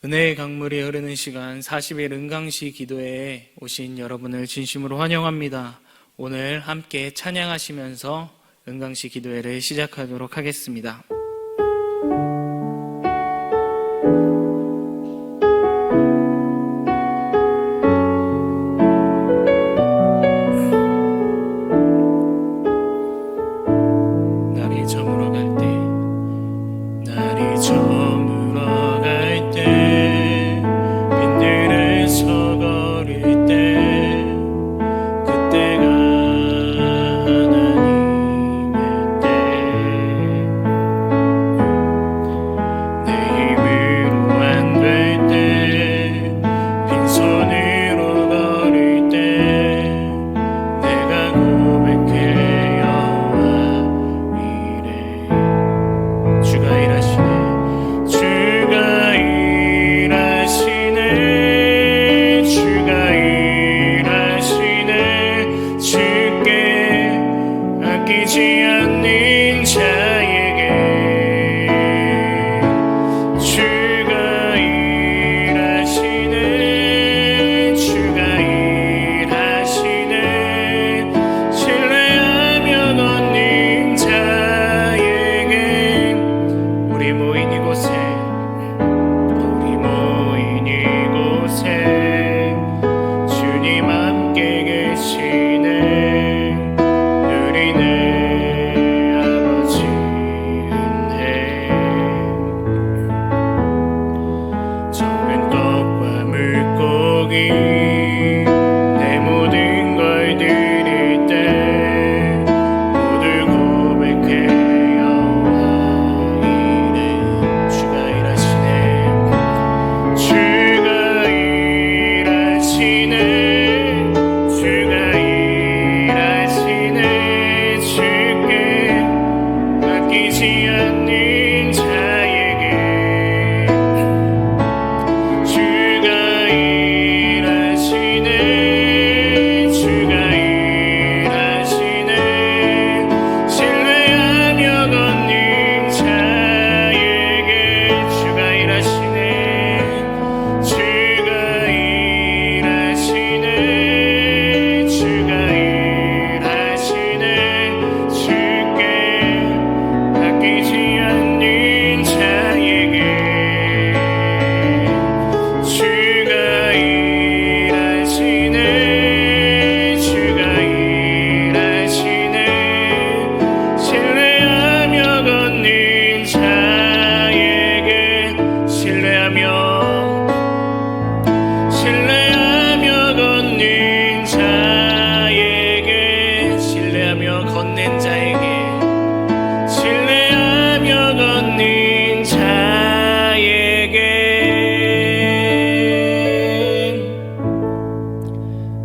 은혜의 강물이 흐르는 시간 40일 은강시 기도회에 오신 여러분을 진심으로 환영합니다. 오늘 함께 찬양하시면서 은강시 기도회를 시작하도록 하겠습니다. 날이 저물어 갈 때, 날이 저물어 갈 때, 빈들에서 걸을 때, 그때가 하나님의 때. 내 힘으로 안 될 때, 빈손으로 걸을 때, 내가 고백해 여호와 이래. 주가 일하시네, 주가 일하시네, 주가 일하시네. 주께 아끼지 않는 자에게 주가 일하시네, 주가 일하시네. 신뢰하며 걷는 자에게 우리 모인 이곳에, 우리 모인 이곳에 주님 함께 계시네. 누리네 아버지 은혜. 적은 떡과 물고기 내 모든 걸 드릴 때 모두 고백해 여호와 이래. 주가 일하시네, 주가 일하시네, 주가 일하시네. 주께 아끼지 않는 자에게 주가 일하시네, 주가 일하시네. 신뢰하며 걷는 자에게 주가 일하시네, 주가 일하시네, 주가 일하시네. 주께 아끼지 않는 자에게 주가 일하시네, 주가 일하시네. 신뢰하며 걷는 자에게 신뢰하며 걷는 자에게 신뢰하며 걷는 자에게 신뢰하며 걷는 자에게.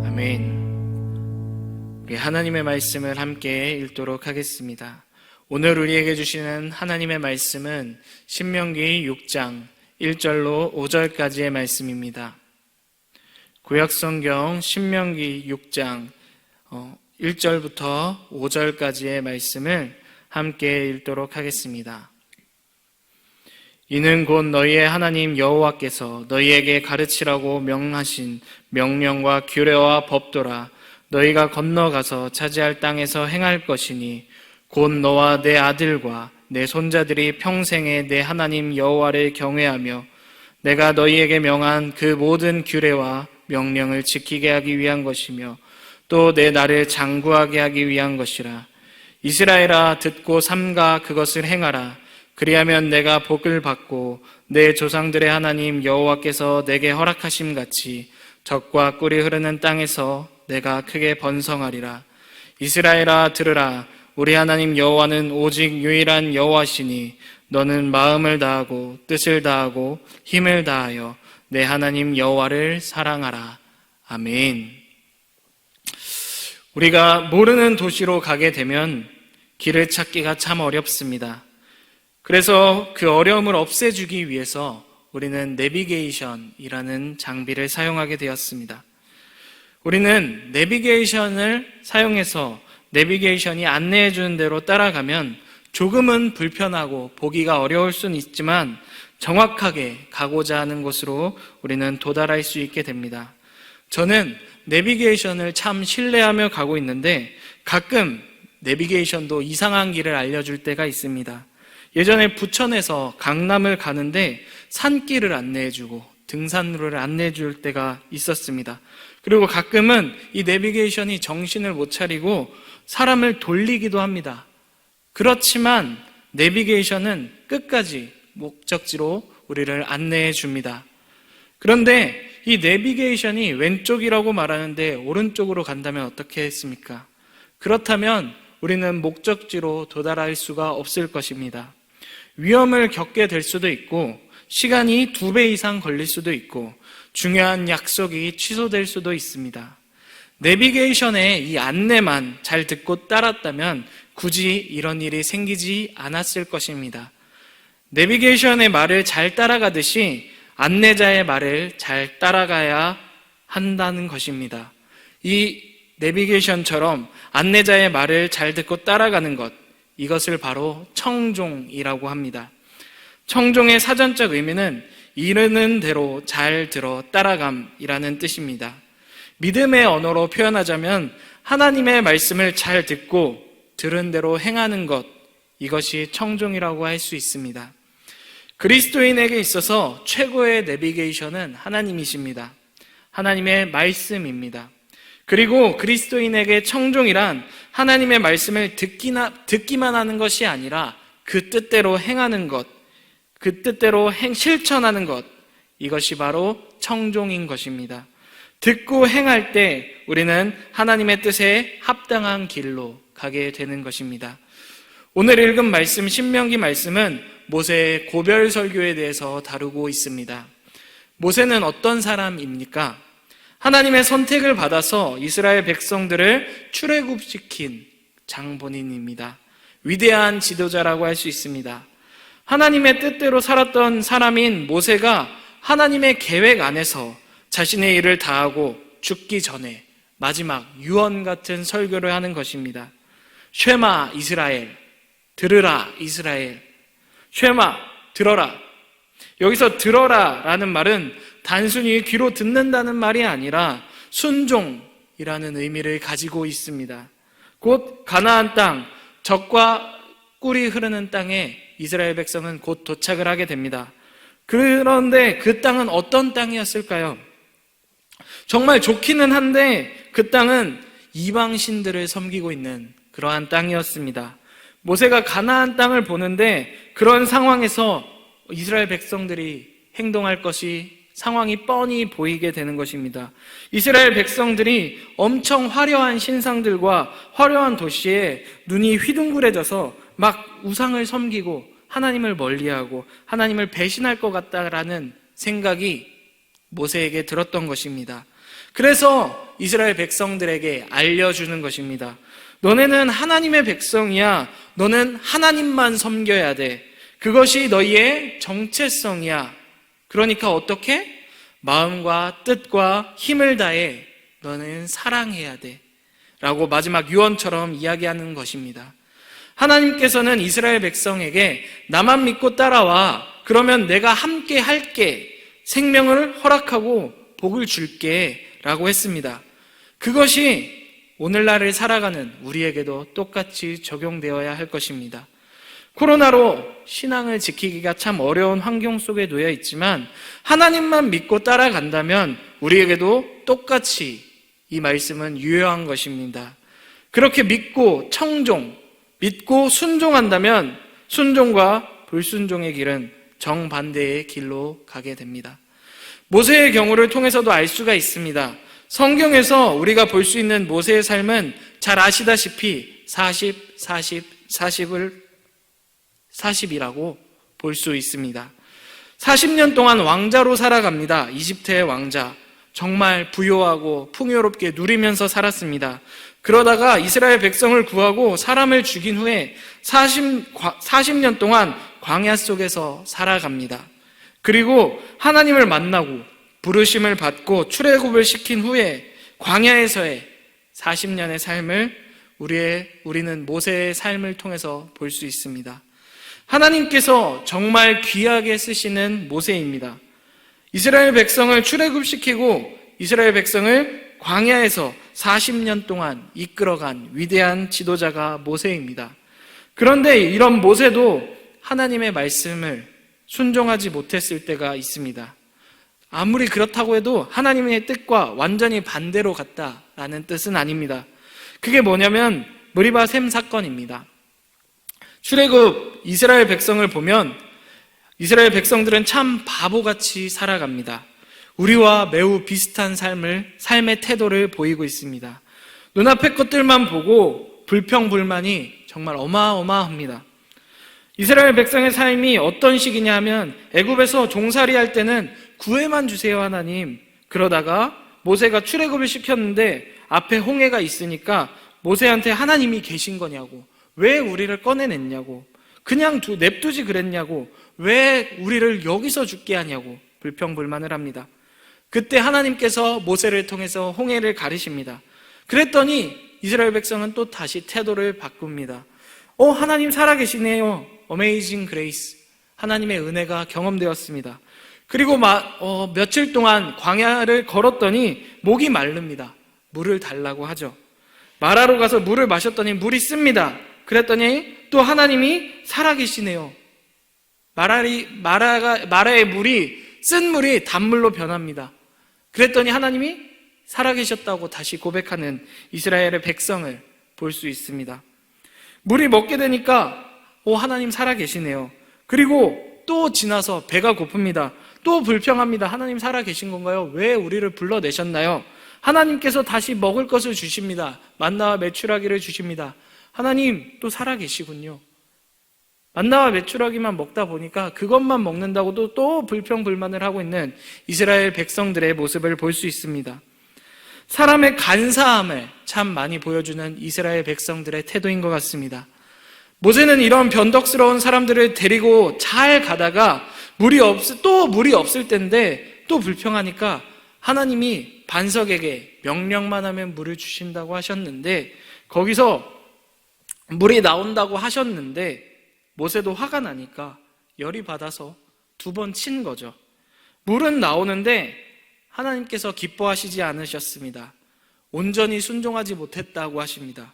아멘. 우리 하나님의 말씀을 함께 읽도록 하겠습니다. 오늘 우리에게 주시는 하나님의 말씀은 신명기 6장 1절로 5절까지의 말씀입니다. 구약성경 신명기 6장 1절부터 5절까지의 말씀을 함께 읽도록 하겠습니다. 이는 곧 너희의 하나님 여호와께서 너희에게 가르치라고 명하신 명령과 규례와 법도라. 너희가 건너가서 차지할 땅에서 행할 것이니 곧 너와 내 아들과 내 손자들이 평생에 내 하나님 여호와를 경외하며 내가 너희에게 명한 그 모든 규례와 명령을 지키게 하기 위한 것이며 또 내 나를 장구하게 하기 위한 것이라. 이스라엘아, 듣고 삼가 그것을 행하라. 그리하면 내가 복을 받고 내 조상들의 하나님 여호와께서 내게 허락하심 같이 젖과 꿀이 흐르는 땅에서 내가 크게 번성하리라. 이스라엘아, 들으라. 우리 하나님 여호와는 오직 유일한 여호와시니 너는 마음을 다하고 뜻을 다하고 힘을 다하여 내 하나님 여호와를 사랑하라. 아멘. 우리가 모르는 도시로 가게 되면 길을 찾기가 참 어렵습니다. 그래서 그 어려움을 없애주기 위해서 우리는 내비게이션이라는 장비를 사용하게 되었습니다. 우리는 내비게이션을 사용해서 내비게이션이 안내해 주는 대로 따라가면 조금은 불편하고 보기가 어려울 수는 있지만 정확하게 가고자 하는 곳으로 우리는 도달할 수 있게 됩니다. 저는 내비게이션을 참 신뢰하며 가고 있는데 가끔 내비게이션도 이상한 길을 알려줄 때가 있습니다. 예전에 부천에서 강남을 가는데 산길을 안내해주고 등산로를 안내해줄 때가 있었습니다. 그리고 가끔은 이 내비게이션이 정신을 못 차리고 사람을 돌리기도 합니다. 그렇지만 내비게이션은 끝까지 목적지로 우리를 안내해 줍니다. 그런데 이 내비게이션이 왼쪽이라고 말하는데 오른쪽으로 간다면 어떻게 했습니까? 그렇다면 우리는 목적지로 도달할 수가 없을 것입니다. 위험을 겪게 될 수도 있고 시간이 2배 이상 걸릴 수도 있고 중요한 약속이 취소될 수도 있습니다. 내비게이션의 이 안내만 잘 듣고 따랐다면 굳이 이런 일이 생기지 않았을 것입니다. 내비게이션의 말을 잘 따라가듯이 안내자의 말을 잘 따라가야 한다는 것입니다. 이 내비게이션처럼 안내자의 말을 잘 듣고 따라가는 것, 이것을 바로 청종이라고 합니다. 청종의 사전적 의미는 이르는 대로 잘 들어 따라감이라는 뜻입니다. 믿음의 언어로 표현하자면 하나님의 말씀을 잘 듣고 들은 대로 행하는 것, 이것이 청종이라고 할 수 있습니다. 그리스도인에게 있어서 최고의 내비게이션은 하나님이십니다. 하나님의 말씀입니다. 그리고 그리스도인에게 청종이란 하나님의 말씀을 듣기만 하는 것이 아니라 그 뜻대로 행하는 것, 그 뜻대로 실천하는 것, 이것이 바로 청종인 것입니다. 듣고 행할 때 우리는 하나님의 뜻에 합당한 길로 가게 되는 것입니다. 오늘 읽은 말씀, 신명기 말씀은 모세의 고별 설교에 대해서 다루고 있습니다. 모세는 어떤 사람입니까? 하나님의 선택을 받아서 이스라엘 백성들을 출애굽시킨 장본인입니다. 위대한 지도자라고 할 수 있습니다. 하나님의 뜻대로 살았던 사람인 모세가 하나님의 계획 안에서 자신의 일을 다하고 죽기 전에 마지막 유언 같은 설교를 하는 것입니다. 쉐마 이스라엘, 들으라 이스라엘. 쉐마, 들어라. 여기서 들어라 라는 말은 단순히 귀로 듣는다는 말이 아니라 순종이라는 의미를 가지고 있습니다. 곧 가나안 땅, 젖과 꿀이 흐르는 땅에 이스라엘 백성은 곧 도착을 하게 됩니다. 그런데 그 땅은 어떤 땅이었을까요? 정말 좋기는 한데 그 땅은 이방신들을 섬기고 있는 그러한 땅이었습니다. 모세가 가나안 땅을 보는데 그런 상황에서 이스라엘 백성들이 행동할 것이 상황이 뻔히 보이게 되는 것입니다. 이스라엘 백성들이 엄청 화려한 신상들과 화려한 도시에 눈이 휘둥그레져서 막 우상을 섬기고 하나님을 멀리하고 하나님을 배신할 것 같다라는 생각이 모세에게 들었던 것입니다. 그래서 이스라엘 백성들에게 알려주는 것입니다. 너네는 하나님의 백성이야. 너는 하나님만 섬겨야 돼. 그것이 너희의 정체성이야. 그러니까 어떻게? 마음과 뜻과 힘을 다해 너는 사랑해야 돼. 라고 마지막 유언처럼 이야기하는 것입니다. 하나님께서는 이스라엘 백성에게 나만 믿고 따라와. 그러면 내가 함께 할게. 생명을 허락하고 복을 줄게. 라고 했습니다. 그것이 오늘날을 살아가는 우리에게도 똑같이 적용되어야 할 것입니다. 코로나로 신앙을 지키기가 참 어려운 환경 속에 놓여 있지만 하나님만 믿고 따라간다면 우리에게도 똑같이 이 말씀은 유효한 것입니다. 그렇게 믿고 믿고 순종한다면 순종과 불순종의 길은 정반대의 길로 가게 됩니다. 모세의 경우를 통해서도 알 수가 있습니다. 성경에서 우리가 볼 수 있는 모세의 삶은 잘 아시다시피 40이라고 볼 수 있습니다. 40년 동안 왕자로 살아갑니다. 이집트의 왕자. 정말 부요하고 풍요롭게 누리면서 살았습니다. 그러다가 이스라엘 백성을 구하고 사람을 죽인 후에 40년 동안 광야 속에서 살아갑니다. 그리고 하나님을 만나고 부르심을 받고 출애굽을 시킨 후에 광야에서의 40년의 삶을 우리는 모세의 삶을 통해서 볼 수 있습니다. 하나님께서 정말 귀하게 쓰시는 모세입니다. 이스라엘 백성을 출애굽시키고 이스라엘 백성을 광야에서 40년 동안 이끌어간 위대한 지도자가 모세입니다. 그런데 이런 모세도 하나님의 말씀을 순종하지 못했을 때가 있습니다. 아무리 그렇다고 해도 하나님의 뜻과 완전히 반대로 갔다라는 뜻은 아닙니다. 그게 뭐냐면 무리바 셈 사건입니다. 출애굽 이스라엘 백성을 보면 이스라엘 백성들은 참 바보같이 살아갑니다. 우리와 매우 비슷한 삶의 태도를 보이고 있습니다. 눈앞의 것들만 보고 불평불만이 정말 어마어마합니다. 이스라엘 백성의 삶이 어떤 식이냐 하면 애굽에서 종살이 할 때는 구애만 주세요 하나님. 그러다가 모세가 출애굽을 시켰는데 앞에 홍해가 있으니까 모세한테 하나님이 계신 거냐고, 왜 우리를 꺼내냈냐고, 그냥 냅두지 그랬냐고, 왜 우리를 여기서 죽게 하냐고 불평불만을 합니다. 그때 하나님께서 모세를 통해서 홍해를 가르십니다. 그랬더니 이스라엘 백성은 또 다시 태도를 바꿉니다. 하나님 살아계시네요. 어메이징 그레이스. 하나님의 은혜가 경험되었습니다. 그리고 며칠 동안 광야를 걸었더니 목이 마릅니다. 물을 달라고 하죠. 마라로 가서 물을 마셨더니 물이 씁니다. 그랬더니 또 하나님이 살아계시네요. 마라의 물이 쓴 물이 단물로 변합니다. 그랬더니 하나님이 살아계셨다고 다시 고백하는 이스라엘의 백성을 볼 수 있습니다. 물이 먹게 되니까 하나님 살아계시네요. 그리고 또 지나서 배가 고픕니다. 또 불평합니다. 하나님 살아계신 건가요? 왜 우리를 불러내셨나요? 하나님께서 다시 먹을 것을 주십니다. 만나와 메추라기를 주십니다. 하나님 또 살아계시군요. 만나와 메추라기만 먹다 보니까 그것만 먹는다고도 또 불평불만을 하고 있는 이스라엘 백성들의 모습을 볼 수 있습니다. 사람의 간사함을 참 많이 보여주는 이스라엘 백성들의 태도인 것 같습니다. 모세는 이런 변덕스러운 사람들을 데리고 잘 가다가 물이 없을 때인데 또 불평하니까 하나님이 반석에게 명령만 하면 물을 주신다고 하셨는데, 거기서 물이 나온다고 하셨는데 모세도 화가 나니까 열이 받아서 2번 친 거죠. 물은 나오는데 하나님께서 기뻐하시지 않으셨습니다. 온전히 순종하지 못했다고 하십니다.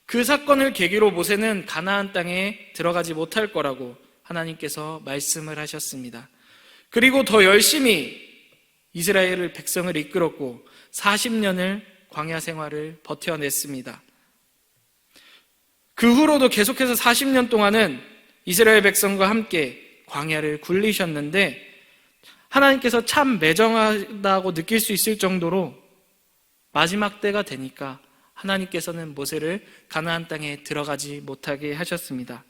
그 사건을 계기로 모세는 가나안 땅에 들어가지 못할 거라고 하나님께서 말씀을 하셨습니다. 그리고 더 열심히 이스라엘 백성을 이끌었고 40년을 광야 생활을 버텨냈습니다. 그 후로도 계속해서 40년 동안은 이스라엘 백성과 함께 광야를 굴리셨는데 하나님께서 참 매정하다고 느낄 수 있을 정도로 마지막 때가 되니까 하나님께서는 모세를 가나안 땅에 들어가지 못하게 하셨습니다.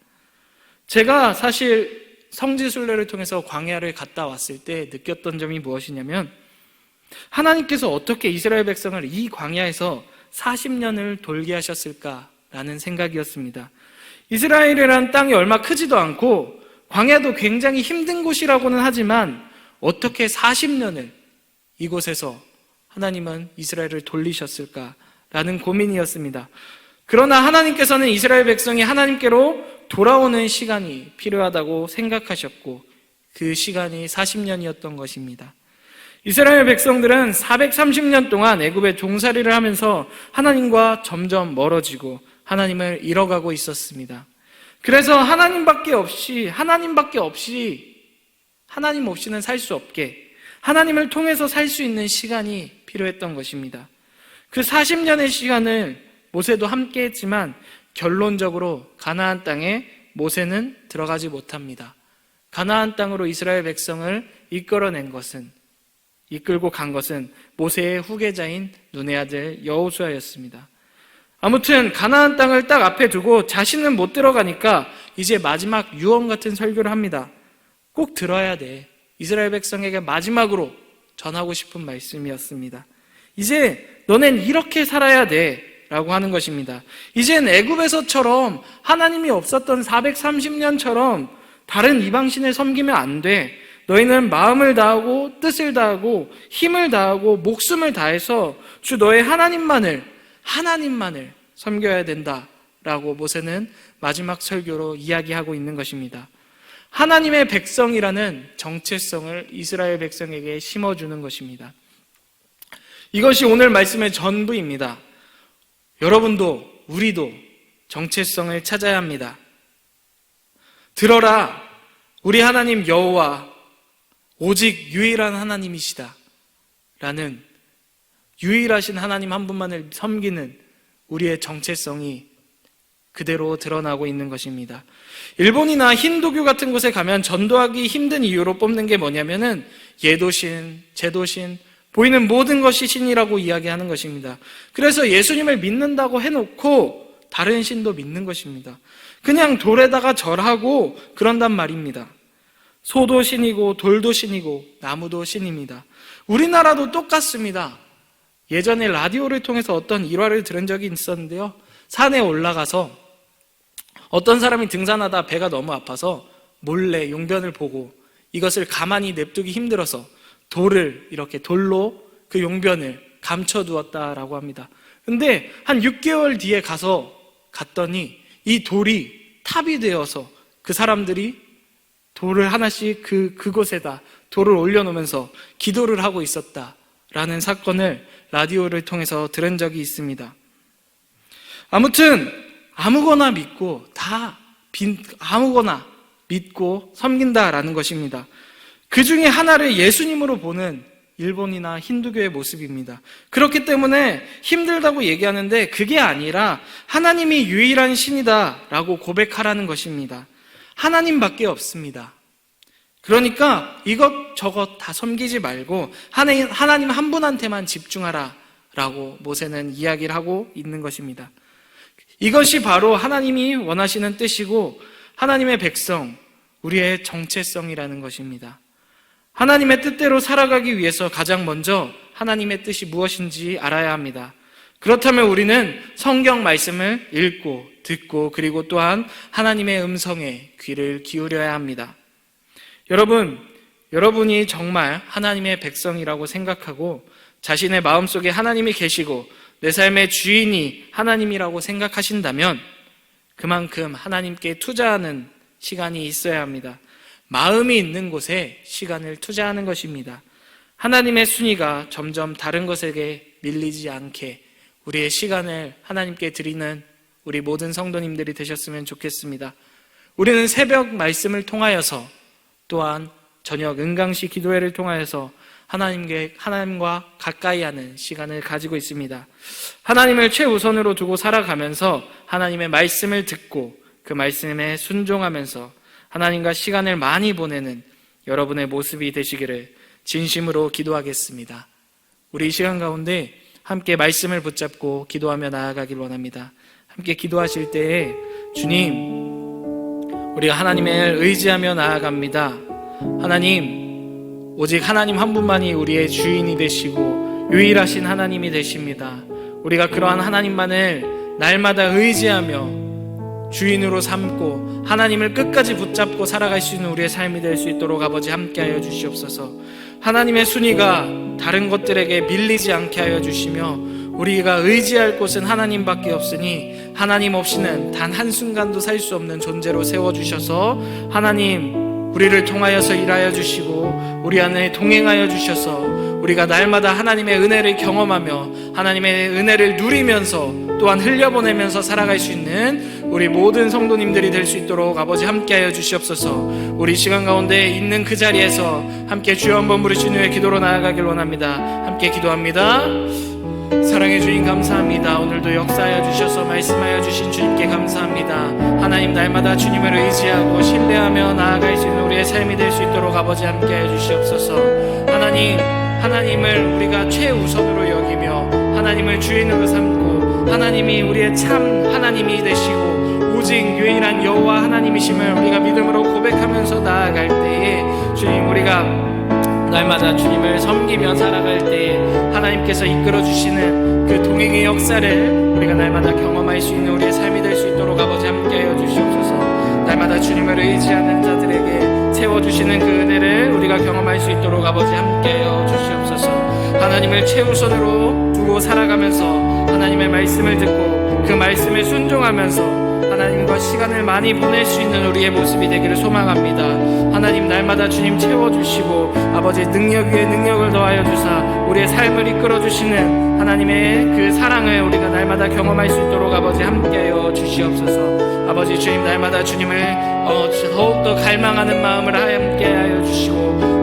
제가 사실 성지순례를 통해서 광야를 갔다 왔을 때 느꼈던 점이 무엇이냐면, 하나님께서 어떻게 이스라엘 백성을 이 광야에서 40년을 돌게 하셨을까라는 생각이었습니다. 이스라엘이라는 땅이 얼마 크지도 않고 광야도 굉장히 힘든 곳이라고는 하지만 어떻게 40년을 이곳에서 하나님은 이스라엘을 돌리셨을까라는 고민이었습니다. 그러나 하나님께서는 이스라엘 백성이 하나님께로 돌아오는 시간이 필요하다고 생각하셨고 그 시간이 40년이었던 것입니다. 이스라엘 백성들은 430년 동안 애굽에 종살이를 하면서 하나님과 점점 멀어지고 하나님을 잃어가고 있었습니다. 그래서 하나님 없이는 살 수 없게 하나님을 통해서 살 수 있는 시간이 필요했던 것입니다. 그 40년의 시간을 모세도 함께 했지만 결론적으로 가나안 땅에 모세는 들어가지 못합니다. 가나안 땅으로 이스라엘 백성을 이끌고 간 것은 모세의 후계자인 눈의 아들 여호수아였습니다. 아무튼 가나안 땅을 딱 앞에 두고 자신은 못 들어가니까 이제 마지막 유언 같은 설교를 합니다. 꼭 들어야 돼. 이스라엘 백성에게 마지막으로 전하고 싶은 말씀이었습니다. 이제 너넨 이렇게 살아야 돼 라고 하는 것입니다. 이젠 애굽에서처럼 하나님이 없었던 430년처럼 다른 이방신을 섬기면 안 돼. 너희는 마음을 다하고 뜻을 다하고 힘을 다하고 목숨을 다해서 주 너의 하나님만을 섬겨야 된다라고 모세는 마지막 설교로 이야기하고 있는 것입니다. 하나님의 백성이라는 정체성을 이스라엘 백성에게 심어주는 것입니다. 이것이 오늘 말씀의 전부입니다. 여러분도 우리도 정체성을 찾아야 합니다. 들어라, 우리 하나님 여호와 오직 유일한 하나님이시다 라는 유일하신 하나님 한 분만을 섬기는 우리의 정체성이 그대로 드러나고 있는 것입니다. 일본이나 힌두교 같은 곳에 가면 전도하기 힘든 이유로 뽑는 게 뭐냐면은 얘도 신, 쟤도 신, 보이는 모든 것이 신이라고 이야기하는 것입니다. 그래서 예수님을 믿는다고 해놓고 다른 신도 믿는 것입니다. 그냥 돌에다가 절하고 그런단 말입니다. 소도 신이고 돌도 신이고 나무도 신입니다. 우리나라도 똑같습니다. 예전에 라디오를 통해서 어떤 일화를 들은 적이 있었는데요. 산에 올라가서 어떤 사람이 등산하다 배가 너무 아파서 몰래 용변을 보고 이것을 가만히 냅두기 힘들어서 돌을 이렇게 돌로 그 용변을 감춰두었다라고 합니다. 근데 한 6개월 뒤에 갔더니 이 돌이 탑이 되어서 그 사람들이 돌을 하나씩 그곳에다 돌을 올려놓으면서 기도를 하고 있었다라는 사건을 라디오를 통해서 들은 적이 있습니다. 아무튼 아무거나 믿고 아무거나 믿고 섬긴다라는 것입니다. 그 중에 하나를 예수님으로 보는 일본이나 힌두교의 모습입니다. 그렇기 때문에 힘들다고 얘기하는데 그게 아니라 하나님이 유일한 신이다라고 고백하라는 것입니다. 하나님밖에 없습니다. 그러니까 이것저것 다 섬기지 말고 하나님 한 분한테만 집중하라라고 모세는 이야기를 하고 있는 것입니다. 이것이 바로 하나님이 원하시는 뜻이고 하나님의 백성, 우리의 정체성이라는 것입니다. 하나님의 뜻대로 살아가기 위해서 가장 먼저 하나님의 뜻이 무엇인지 알아야 합니다. 그렇다면 우리는 성경 말씀을 읽고 듣고 그리고 또한 하나님의 음성에 귀를 기울여야 합니다. 여러분이 정말 하나님의 백성이라고 생각하고 자신의 마음속에 하나님이 계시고 내 삶의 주인이 하나님이라고 생각하신다면 그만큼 하나님께 투자하는 시간이 있어야 합니다. 마음이 있는 곳에 시간을 투자하는 것입니다. 하나님의 순위가 점점 다른 것에게 밀리지 않게 우리의 시간을 하나님께 드리는 우리 모든 성도님들이 되셨으면 좋겠습니다. 우리는 새벽 말씀을 통하여서 또한 저녁 은강시 기도회를 통하여서 하나님과 가까이 하는 시간을 가지고 있습니다. 하나님을 최우선으로 두고 살아가면서 하나님의 말씀을 듣고 그 말씀에 순종하면서 하나님과 시간을 많이 보내는 여러분의 모습이 되시기를 진심으로 기도하겠습니다. 우리 이 시간 가운데 함께 말씀을 붙잡고 기도하며 나아가길 원합니다. 함께 기도하실 때에 주님, 우리가 하나님을 의지하며 나아갑니다. 하나님, 오직 하나님 한 분만이 우리의 주인이 되시고 유일하신 하나님이 되십니다. 우리가 그러한 하나님만을 날마다 의지하며 주인으로 삼고 하나님을 끝까지 붙잡고 살아갈 수 있는 우리의 삶이 될 수 있도록 아버지 함께하여 주시옵소서. 하나님의 순위가 다른 것들에게 밀리지 않게 하여 주시며 우리가 의지할 곳은 하나님밖에 없으니 하나님 없이는 단 한순간도 살 수 없는 존재로 세워주셔서 하나님 우리를 통하여서 일하여 주시고 우리 안에 동행하여 주셔서 우리가 날마다 하나님의 은혜를 경험하며 하나님의 은혜를 누리면서 또한 흘려보내면서 살아갈 수 있는 우리 모든 성도님들이 될 수 있도록 아버지 함께하여 주시옵소서. 우리 시간 가운데 있는 그 자리에서 함께 주여 한번 부르신 후에 기도로 나아가길 원합니다. 함께 기도합니다. 사랑의 주님 감사합니다. 오늘도 역사하여 주셔서 말씀하여 주신 주님께 감사합니다. 하나님 날마다 주님을 의지하고 신뢰하며 나아갈 수 있는 우리의 삶이 될 수 있도록 아버지 함께하여 주시옵소서. 하나님을 우리가 최우선으로 여기며 하나님을 주인으로 삼고 하나님이 우리의 참 하나님이 되시고 오직 유일한 여호와 하나님이심을 우리가 믿음으로 고백하면서 나아갈 때에 주님, 우리가 날마다 주님을 섬기며 살아갈 때에 하나님께서 이끌어주시는 그 동행의 역사를 우리가 날마다 경험할 수 있는 우리의 삶이 될 수 있도록 아버지 함께하여 주시옵소서. 날마다 주님을 의지하는 자들에게 세워주시는 그 은혜를 우리가 경험할 수 있도록 아버지 함께하여 주시옵소서. 하나님을 최우선으로 두고 살아가면서 하나님의 말씀을 듣고 그 말씀에 순종하면서 하나님과 시간을 많이 보낼 수 있는 우리의 모습이 되기를 소망합니다. 하나님, 날마다 주님 채워주시고 아버지 능력 위에 능력을 더하여 주사 우리의 삶을 이끌어주시는 하나님의 그 사랑을 우리가 날마다 경험할 수 있도록 아버지 함께하여 주시옵소서. 아버지, 주님 날마다 주님을 더욱더 갈망하는 마음을 함께하여 주시고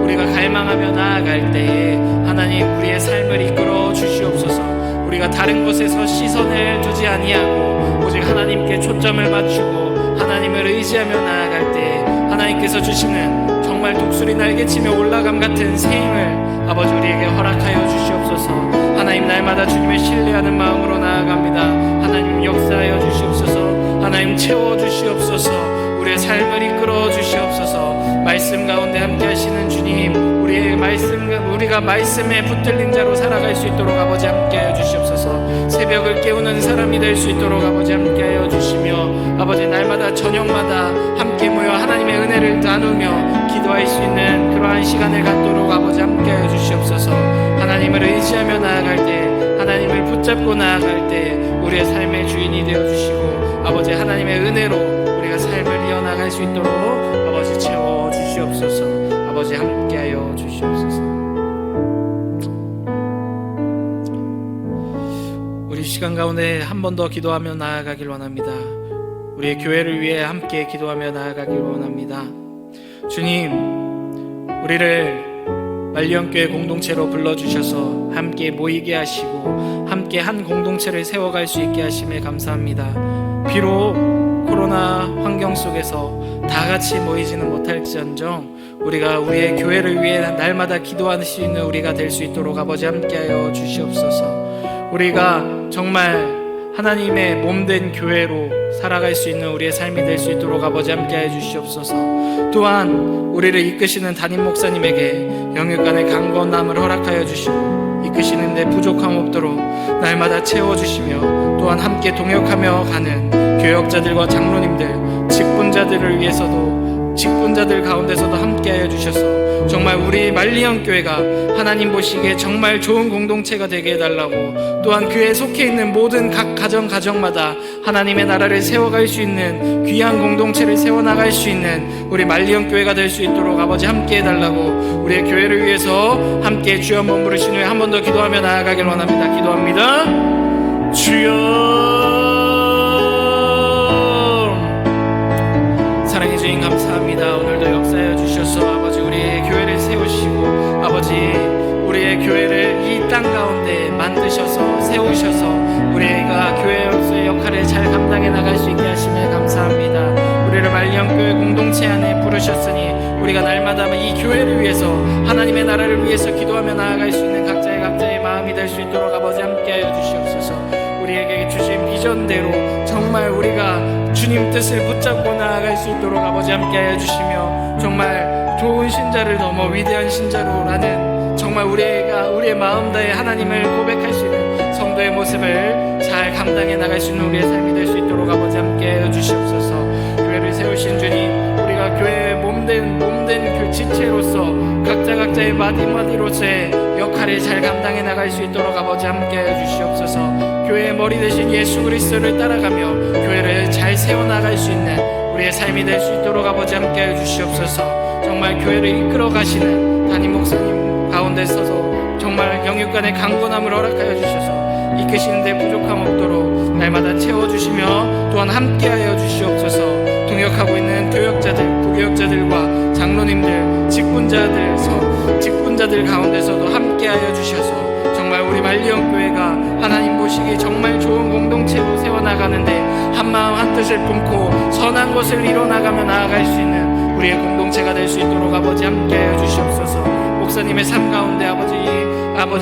우리가 갈망하며 나아갈 때에 하나님 우리의 삶을 이끌어 주시옵소서. 우리가 다른 곳에서 시선을 두지 아니하고 오직 하나님께 초점을 맞추고 하나님을 의지하며 나아갈 때 하나님께서 주시는 정말 독수리 날개치며 올라감 같은 새 힘을 아버지 우리에게 허락하여 주시옵소서. 하나님, 날마다 주님을 신뢰하는 마음으로 나아갑니다. 하나님 역사하여 주시옵소서. 하나님 채워주시옵소서. 우리의 삶을 이끌어 주시옵소서. 말씀 가운데 함께 하시는 주님, 우리가 말씀에 붙들린 자로 살아갈 수 있도록 아버지 함께하여 주시옵소서. 새벽을 깨우는 사람이 될 수 있도록 아버지 함께하여 주시며 아버지, 날마다 저녁마다 함께 모여 하나님의 은혜를 나누며 기도할 수 있는 그러한 시간을 갖도록 아버지 함께하여 주시옵소서. 하나님을 의지하며 나아갈 때, 하나님을 붙잡고 나아갈 때 우리의 삶의 주인이 되어주시고 아버지 하나님의 은혜로 우리가 삶을 이어나갈 수 있도록 아버지 채워주시옵소서. 아버지 함께하여 주시옵소서. 우리 시간 가운데 한 번 더 기도하며 나아가길 원합니다. 우리의 교회를 위해 함께 기도하며 나아가길 원합니다. 주님, 우리를 말리언교회 공동체로 불러주셔서 함께 모이게 하시고 함께 한 공동체를 세워갈 수 있게 하심에 감사합니다. 비록 코로나 환경 속에서 다 같이 모이지는 못할지언정 우리가 우리의 교회를 위해 날마다 기도할 수 있는 우리가 될 수 있도록 아버지 함께하여 주시옵소서. 우리가 정말 하나님의 몸된 교회로 살아갈 수 있는 우리의 삶이 될 수 있도록 아버지 함께해 주시옵소서. 또한 우리를 이끄시는 담임 목사님에게 영육간의 강건함을 허락하여 주시고 이끄시는 데 부족함 없도록 날마다 채워주시며 또한 함께 동역하며 가는 교역자들과 장로님들, 직분자들을 위해서도 직분자들 가운데서도 함께하여 주셔서 정말 우리 말리언 교회가 하나님 보시기에 정말 좋은 공동체가 되게 해달라고, 또한 그에 속해 있는 모든 각 가정마다 하나님의 나라를 세워갈 수 있는 귀한 공동체를 세워나갈 수 있는 우리 말리언 교회가 될 수 있도록 아버지 함께 해달라고 우리의 교회를 위해서 함께 주여 한번 부르신 후에 한 번 더 기도하며 나아가길 원합니다. 기도합니다. 주여, 사랑의 주인 감사합니다. 오늘도 역사하여 주셔서 아버지 우리의 교회를 세우시고 아버지 우리의 교회를 이 땅 가운데 만드셔서 세우셔서 우리가 교회로서의 역할을 잘 감당해 나갈 수 있게 하시며 감사합니다. 우리를 말리언교회 공동체 안에 부르셨으니 우리가 날마다 이 교회를 위해서 하나님의 나라를 위해서 기도하며 나아갈 수 있는 각자의 마음이 될 수 있도록 아버지 함께하여 주시옵소서. 우리에게 주신 비전대로 정말 우리가 주님 뜻을 붙잡고 나아갈 수 있도록 아버지 함께하여 주시며 정말 좋은 신자를 넘어 위대한 신자로라는 정말 우리의 마음 다해 하나님을 고백할 수 있는 성도의 모습을 잘 감당해 나갈 수 있는 우리의 삶이 될 수 있도록 아버지 함께하여 주시옵소서. 교회를 세우신 주님, 우리가 교회의 몸된 그 지체로서 각자의 마디마디로서의 역할을 잘 감당해 나갈 수 있도록 아버지 함께하여 주시옵소서. 교회의 머리 대신 예수 그리스도를 따라가며 교회를 잘 세워나갈 수 있는 우리의 삶이 될 수 있도록 아버지 함께하여 주시옵소서. 정말 교회를 이끌어 가시는 담임 목사님 가운데 서서 정말 영육간의 강건함을 허락하여 주셔서 이끄시는 데 부족함 없도록 날마다 채워주시며 또한 함께하여 주시옵소서. 동역하고 있는 교역자들, 부교역자들과 장로님들, 직분자들 가운데서도 함께하여 주셔서 정말 우리 말리언 교회가 하나님 보시기에 정말 좋은 공동체로 세워나가는데 한마음 한뜻을 품고 선한 것을 이뤄나가며 나아갈 수 있는 우리의 공동체가 될 수 있도록 아버지 함께하여 주시옵소서. 목사님의 삶 가운데 아버지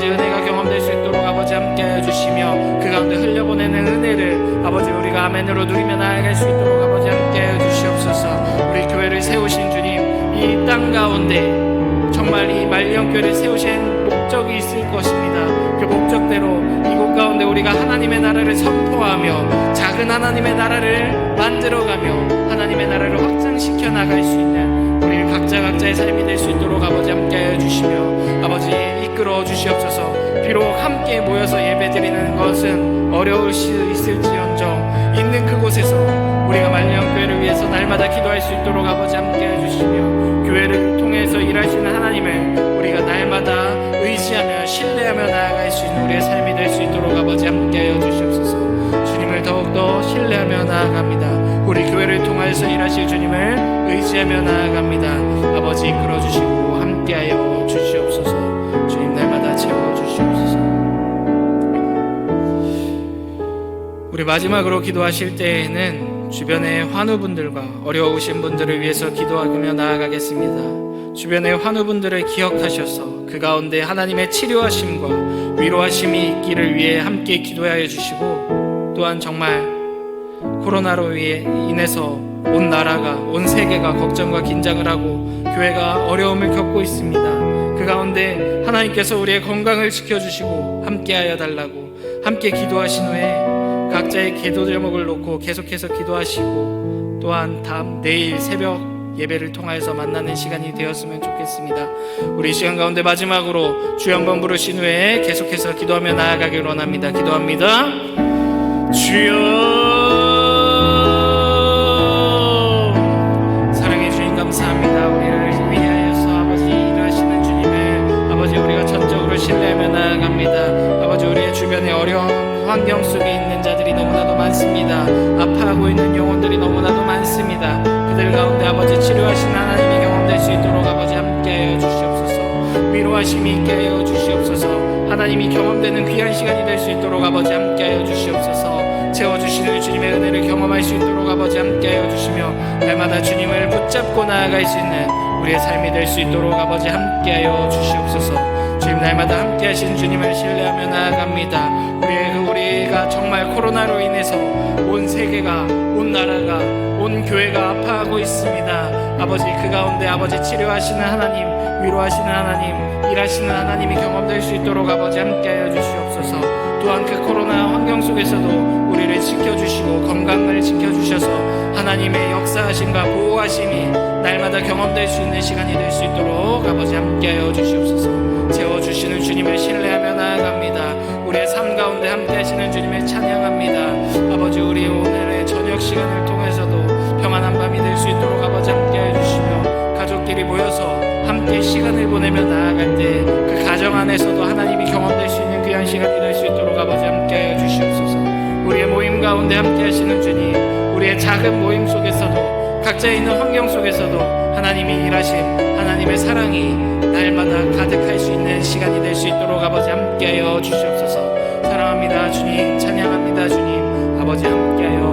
은혜가 경험될 수 있도록 아버지 함께하여 주시며 그 가운데 흘려보내는 은혜를 아버지 우리가 아멘으로 누리며 나아갈 수 있도록 아버지 함께하여 주시옵소서. 우리 교회를 세우신 주님, 이 땅 가운데 정말 이 말리언 교회를 세우신 목적이 있을 것입니다. 그 목적대로 이곳 가운데 우리가 하나님의 나라를 선포하며 작은 하나님의 나라를 만들어가며 하나님의 나라를 확장시켜 나갈 수 있는 우리 각자의 삶이 될 수 있도록 아버지 함께하여 주시며 아버지 이끌어 주시옵소서. 비록 함께 모여서 예배드리는 것은 어려울 수 있을지언정 있는 그곳에서 우리가 말년교회를 위해서 날마다 기도할 수 있도록 아버지 함께해 주시며, 교회를 통해서 일하시는 하나님을 우리가 날마다 의지하며 신뢰하며 나아갈 수 있는 우리의 삶이 될 수 있도록 아버지 함께하여 주시옵소서. 주님을 더욱더 신뢰하며 나아갑니다. 우리 교회를 통하여서 일하실 주님을 의지하며 나아갑니다. 아버지 이끌어주시고 함께하여 주시옵소서. 주님 날마다 채워주시옵소서. 우리 마지막으로 기도하실 때에는 주변의 환우분들과 어려우신 분들을 위해서 기도하며 나아가겠습니다. 주변의 환우분들을 기억하셔서 그 가운데 하나님의 치료하심과 위로하심이 있기를 위해 함께 기도하여 주시고, 또한 정말 코로나로 인해서 온 나라가, 온 세계가 걱정과 긴장을 하고 교회가 어려움을 겪고 있습니다. 그 가운데 하나님께서 우리의 건강을 지켜주시고 함께하여 달라고 함께 기도하신 후에 각자의 기도 제목을 놓고 계속해서 기도하시고, 또한 내일 새벽 예배를 통하여서 만나는 시간이 되었으면 좋겠습니다. 우리 시간 가운데 마지막으로 주여 한번 부르신 후에 계속해서 기도하며 나아가길 원합니다. 기도합니다. 주여, 사랑의 주님 감사합니다. 우리를 위하여서 아버지 일하시는 주님을 아버지 우리가 전적으로 신뢰하며 나아갑니다. 아버지 우리의 주변에 어려운 환경 속에 있는 자들이 너무나도 많습니다. 아파하고 있는 영혼들이 너무나도 많습니다. 그들 가운데 아버지 치료하신 하나님이 경험될 수 있도록 아버지 함께하여 주시옵소서. 위로하심이 있게 하여 주시옵소서. 하나님이 경험되는 귀한 시간이 될 수 있도록 아버지 함께하여 주시옵소서. 채워주시는 주님의 은혜를 경험할 수 있도록 아버지 함께하여 주시며, 날마다 주님을 붙잡고 나아갈 수 있는 우리의 삶이 될 수 있도록 아버지 함께하여 주시옵소서. 주님 날마다 함께하신 주님을 신뢰하며 나아갑니다. 우리가 정말 코로나로 인해서 온 세계가, 온 나라가, 온 교회가 아파하고 있습니다. 아버지 그 가운데 아버지 치료하시는 하나님, 위로하시는 하나님, 일하시는 하나님이 경험될 수 있도록 아버지 함께하여 주시옵소서. 또한 그 코로나 환경 속에서도 우리를 지켜주시고 건강을 지켜주셔서 하나님의 역사하심과 보호하심이 날마다 경험될 수 있는 시간이 될 수 있도록 아버지 함께하여 주시옵소서. 채워주시는 주님을 신뢰하며 나아갑니다. 우리의 삶 가운데 함께하시는 주님을 찬양합니다. 아버지 우리 오늘의 저녁 시간을 통해서도 평안한 밤이 될 수 있도록 아버지 함께해 주시며, 가족끼리 모여서 함께 시간을 보내며 나아갈 때 그 가정 안에서도 하나님이 경험될 수 있는 귀한 시간이 될 수 있도록 아버지 함께해 주시옵소서. 우리의 모임 가운데 함께하시는 주님, 우리의 작은 모임 속에서도 각자 있는 환경 속에서도 하나님이 일하심, 하나님의 사랑이 날마다 가득할 수 있는 시간이 될 수 있도록 아버지 함께하여 주시옵소서. 사랑합니다 주님, 찬양합니다 주님, 아버지 함께하여